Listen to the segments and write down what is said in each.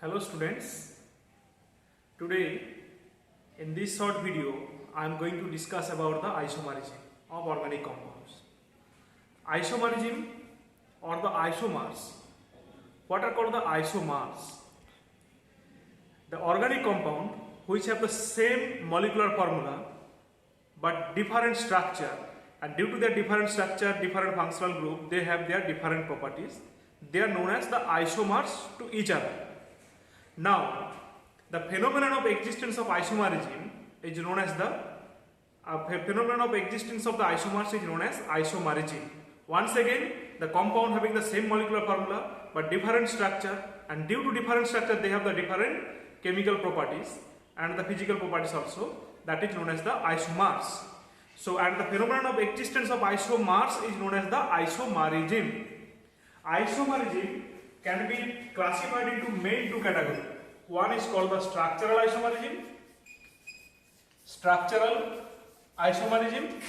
Hello students, today in this short video I am going to discuss about the isomerism of organic compounds. Isomerism or the isomers. What are called the isomers? The organic compound which have the same molecular formula but different structure, and due to their different structure, different functional group, they have their different properties. They are known as the isomers to each other. Now, the phenomenon of existence of isomerism is known as the phenomenon of existence of the isomers is known as isomerism. Once again, the compound having the same molecular formula but different structure, and due to different structure they have the different chemical properties and the physical properties also, that is known as the isomers. So, and the phenomenon of existence of isomers is known as the isomerism. Isomerism can be classified into main two categories. One is called the structural isomerism,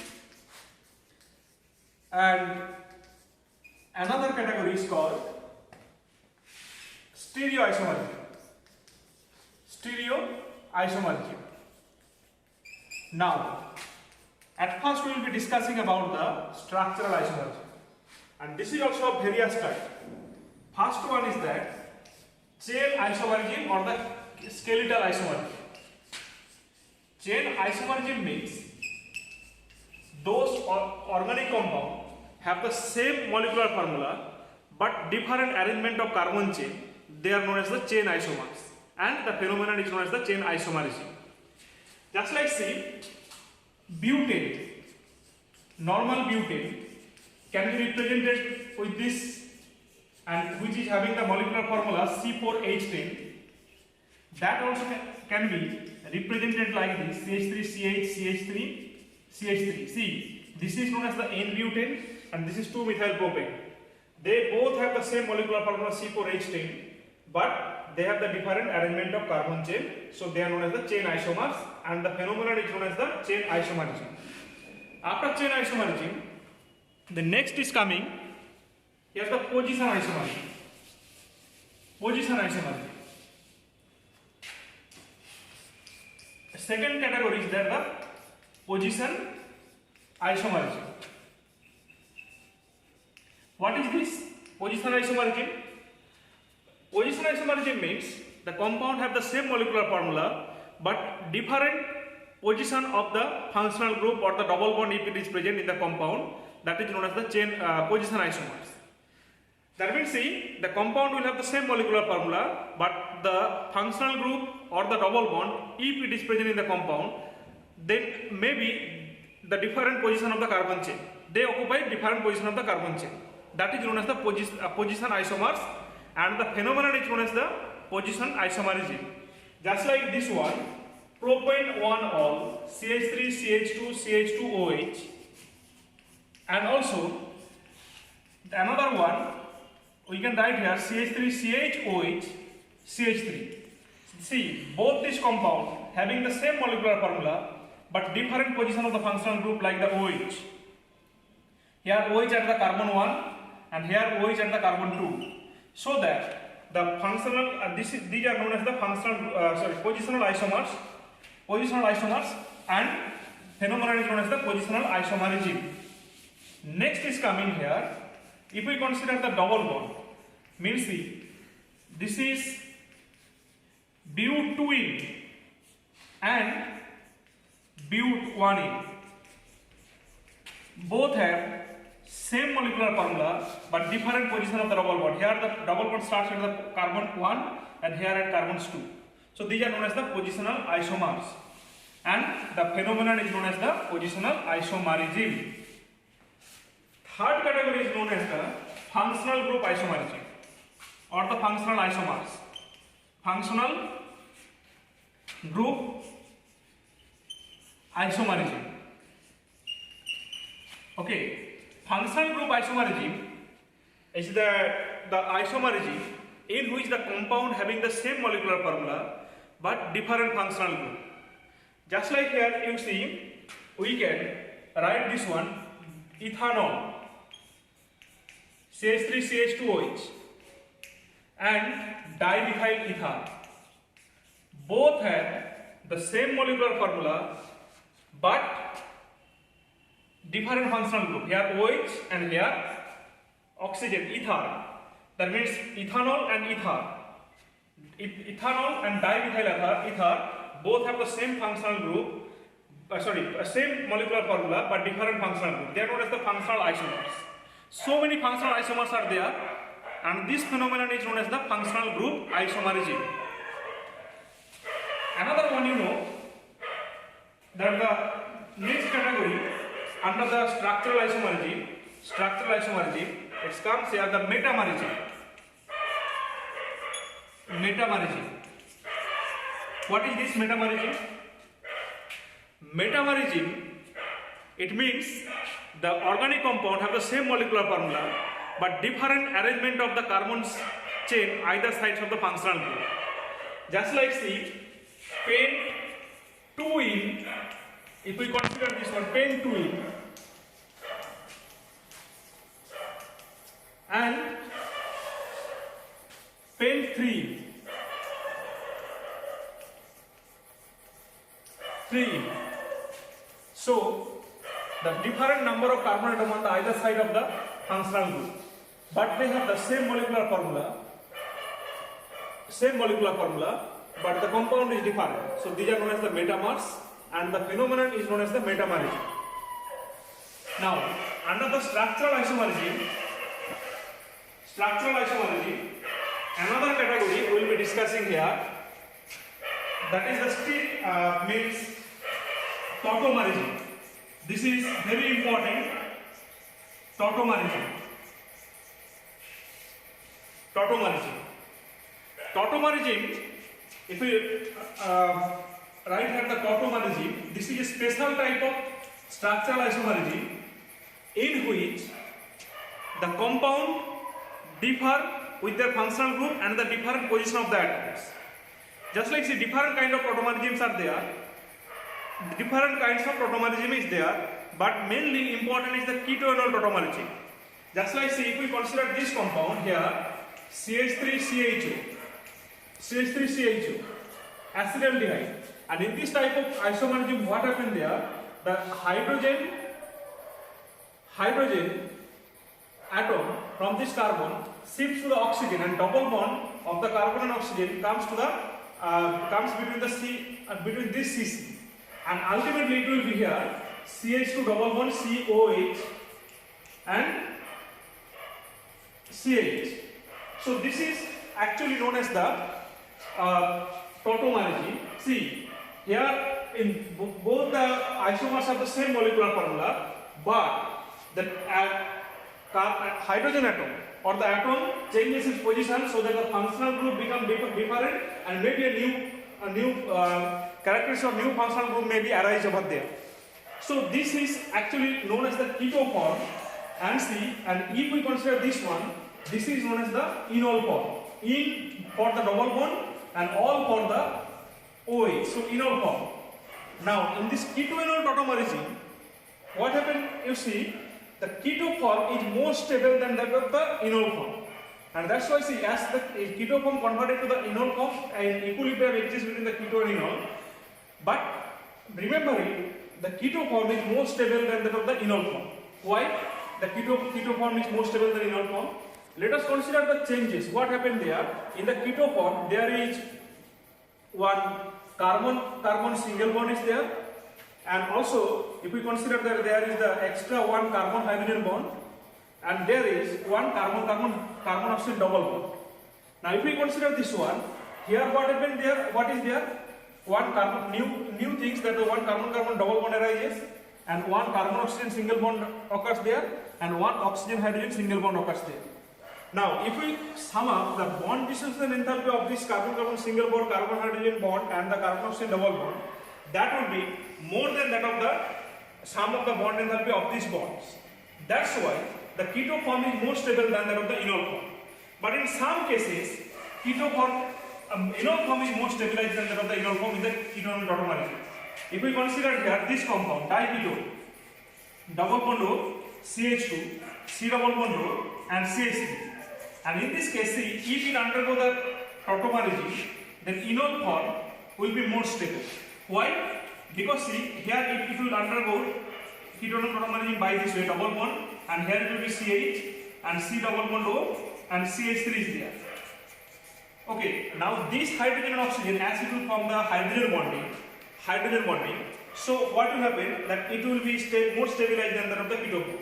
and another category is called stereoisomerism. Now, at first we will be discussing about the structural isomerism, and this is also of various types. First one is that chain isomerism or the skeletal isomerism. Chain isomerism means those organic compounds have the same molecular formula but different arrangement of carbon chain. They are known as the chain isomers, and the phenomenon is known as the chain isomerism. Just like see, butane, normal butane can be represented with this, and which is having the molecular formula C4H10. That also can be represented like this, CH3CH, See, this is known as the N-butane and this is 2-methylpropane. They both have the same molecular formula C4H10, but they have the different arrangement of carbon chain, so they are known as the chain isomers, and the phenomenon is known as the chain isomerism. After chain isomerism, the next is coming. Here's the position isomerism. The second category is there the position isomerism. What is this? Position isomerism. Position isomerism means the compound have the same molecular formula but different position of the functional group or the double bond if it is present in the compound. That is known as the chain position isomers. That means, see, the compound will have the same molecular formula, but the functional group or the double bond, if it is present in the compound, then maybe the different position of the carbon chain. They occupy different position of the carbon chain. That is known as the position isomers, and the phenomenon is known as the position isomerism. Just like this one, propane 1-ol, CH3CH2CH2OH, and also another one we can write here CH3CHOH CH3. See, both these compounds having the same molecular formula but different position of the functional group like the OH. Here OH at the carbon 1 and here OH at the carbon 2. So that the functional these are known as the positional isomers, and phenomenon is known as the positional isomerism. Next is coming here. If we consider the double bond, means see, this is but2ene and but1ene. Both have same molecular formula but different position of the double bond. Here the double bond starts at the carbon 1 and here at carbon 2. So these are known as the positional isomers, and the phenomenon is known as the positional isomerism. Third category is known as the functional group isomerism or the functional isomers. Functional group isomerism. Okay, functional group isomerism is the isomerism in which the compound having the same molecular formula but different functional group. Just like here you see, we can write this one, ethanol, CH3CH2OH, and dimethyl ether. Both have the same molecular formula but different functional group. Here OH and here oxygen, ether. That means ethanol and ether. Ethanol and dimethyl ether both have the same functional group. Same molecular formula but different functional group. They are known as the functional isomers. So many functional isomers are there, and this phenomenon is known as the functional group isomerism. Another one, you know, that the next category under the structural isomerism, it comes here the metamerism. Metamerism. What is this metamerism? Metamerism, it means the organic compound have the same molecular formula but different arrangement of the carbon chain either sides of the functional group. Just like see pent-2-ene, if we consider this one pent-2-ene and pent-3-ene. So the different number of carbon atom on the either side of the functional group, but they have the same molecular formula, but the compound is different. So these are known as the metamers, and the phenomenon is known as the metamerism. Now, under the structural isomerism, another category we will be discussing here, that is the means tautomerism. This is very important. Tautomerism. If we write here the tautomerism, this is a special type of structural isomerism in which the compound differ with their functional group and the different position of the atoms. Just like see different kind of tautomerisms are there, different kinds of tautomerism is there, but mainly important is the ketoenol tautomerism. Just like see if we consider this compound here, CH3CHO, acetaldehyde, and in this type of isomerism what happened there, the hydrogen atom from this carbon shifts to the oxygen, and double bond of the carbon and oxygen comes to the comes between the C between this CC, and ultimately it will be here CH2 double bond COH and CH. So this is actually known as the tautomerism. See here in both the isomers have the same molecular formula, but the hydrogen atom or the atom changes its position so that the functional group become different, and maybe a new characteristic of new functional group may be arise over there. So this is actually known as the keto form, and see, and if we consider this one, this is known as the enol form. En for the double bond and all for the OH, so enol form. Now in this ketoenol tautomerism, what happened, you see, the keto form is more stable than that of the enol form, and that's why see as the keto form converted to the enol form, and equilibrium exists between the keto and enol. But remember it, the keto form is more stable than that of the enol form. Why? The keto form is more stable than enol form. Let us consider the changes. What happened there? In the keto form, there is one carbon single bond is there, and also if we consider that there is the extra one carbon hydrogen bond, and there is one carbon oxygen double bond. Now if we consider this one, here what happened there? What is there? One carbon new things, that the one carbon double bond arises, and one carbon oxygen single bond occurs there, and one oxygen hydrogen single bond occurs there. Now if we sum up the bond dissociation enthalpy of this carbon single bond, carbon hydrogen bond, and the carbon oxygen double bond, that will be more than that of the sum of the bond enthalpy of these bonds. That's why the keto form is more stable than that of the enol form. But in some cases, keto form, enol form is more stabilized than that of the enol form in the ketoenol tautomerism. If we consider here this compound, diketone, double bond O, CH2, C double bond O, and CH3. And in this case, see, if it undergo the tautomeragy, then enol form will be more stable. Why? Because see, here it will undergo ketone tautomeragy by this way, double bond, and here it will be CH and C double bond O and CH3 is there. Okay, now this hydrogen and oxygen, as it will form the hydrogen bonding. So what will happen? That it will be more stabilized than that of the ketone.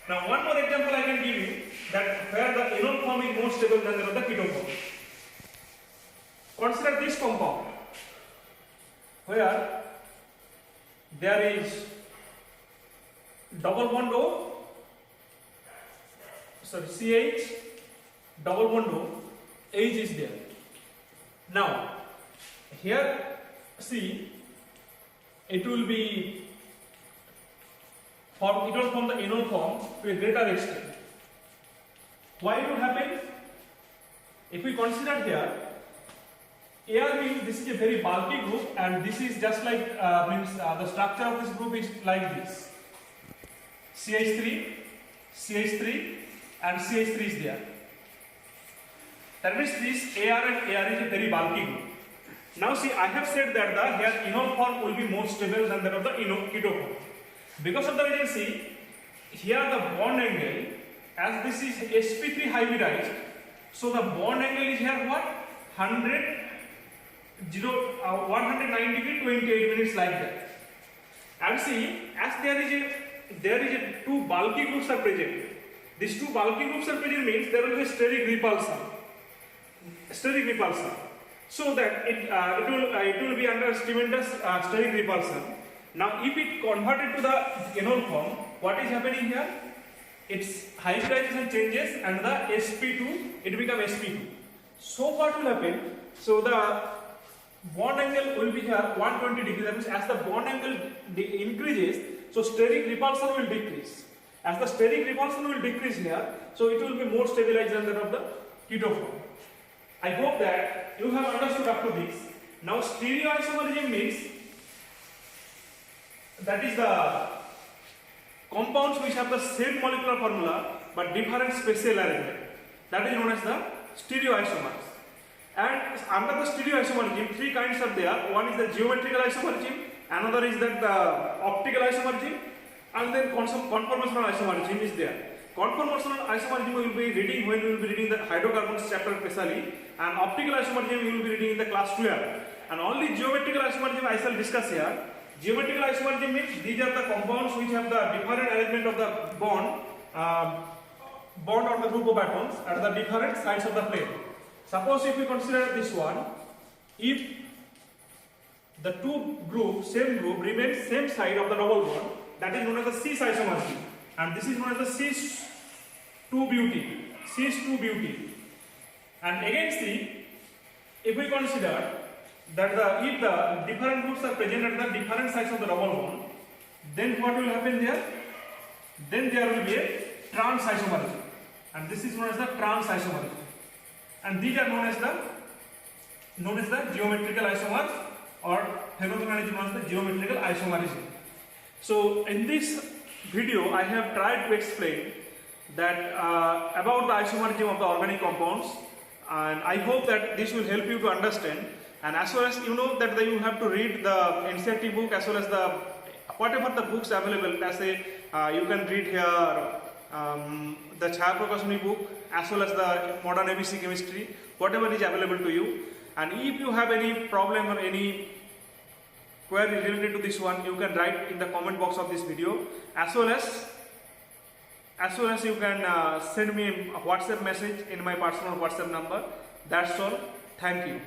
Now one more example I can give you, that where the enol form is more stable than that of the ketone form. Consider this compound where there is double bond O, CH, double bond O, H is there. Now here see, it will form the enol form to a greater extent. Why it will happen? If we consider here, Ar means this is a very bulky group, and this is just like the structure of this group is like this. CH3, and CH3 is there. That means this Ar and Ar is a very bulky group. Now see, I have said that the here enol form will be more stable than that of the ketone form. Because of the reason, see, here the bond angle, as this is sp3 hybridized, so the bond angle is here what? 109 degree 28 minutes like that. And see, as there is a two bulky groups are present. These two bulky groups are present means there will be steric repulsion. So that it will be under tremendous steric repulsion. Now, if it converted to the enol form, what is happening here? Its hybridization changes and the sp2 it becomes sp2. So what will happen? So the bond angle will be here 120 degrees. That means as the bond angle increases, so steric repulsion will decrease. As the steric repulsion will decrease here, so it will be more stabilized than that of the ketone form. I hope that you have understood up to this. Now stereoisomerism means that is the compounds which have the same molecular formula but different spatial arrangement. That is known as the stereoisomers. And under the stereoisomerism, three kinds are there. One is the geometrical isomerism, another is that the optical isomerism, and then conformational isomerism is there. Conformational isomerism we will be reading when we will be reading the hydrocarbons chapter especially, and optical isomerism we will be reading in the class 12. And only geometrical isomerism I shall discuss here. Geometrical isomerism means these are the compounds which have the different arrangement of the bond or the group of atoms at the different sides of the plane. Suppose if we consider this one, if the two groups, same group, remain same side of the double bond, that is known as the cis isomerism, and this is known as the cis2 beauty. And again see, if we consider that if the different groups are present at the different sides of the double bond, then what will happen there? Then there will be a trans isomerism, and this is known as the trans isomerism. And these are known as the geometrical isomers, or phenomenon is known as the geometrical isomerism. So in this video I have tried to explain that about the isomerism of the organic compounds, and I hope that this will help you to understand. And as well as you know that you have to read the NCERT book as well as the whatever the books available. As a you can read here the Chhaya Prakashani book as well as the modern ABC chemistry, whatever is available to you. And if you have any problem or any query related to this one, you can write in the comment box of this video, as well as you can send me a WhatsApp message in my personal WhatsApp number. That's all. Thank you.